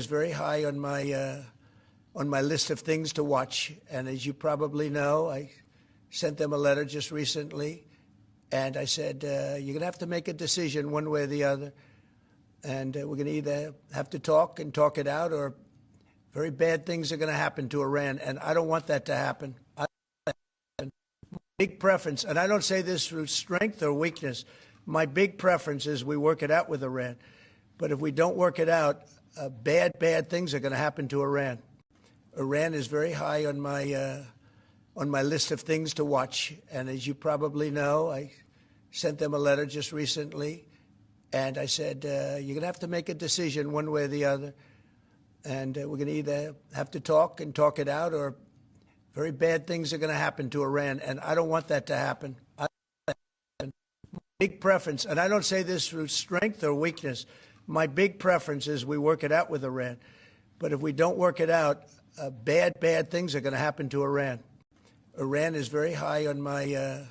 is very high on my list of things to watch. And as you probably know, I sent them a letter just recently, and I said, you're going to have to make a decision one way or the other. And we're going to either have to talk and talk it out, or very bad things are going to happen to Iran. And I don't want that to happen. Big preference, and I don't say this through strength or weakness. My big preference is we work it out with Iran. But if we don't work it out, bad things are going to happen to Iran. Iran is very high on my list of things to watch. And as you probably know, I sent them a letter just recently, and I said, you're going to have to make a decision one way or the other. And we're going to either have to talk and talk it out, or very bad things are going to happen to Iran. And I don't want that to happen. Big preference, and I don't say this through strength or weakness. My big preference is we work it out with Iran. But if we don't work it out, bad things are going to happen to Iran. Iran is very high on my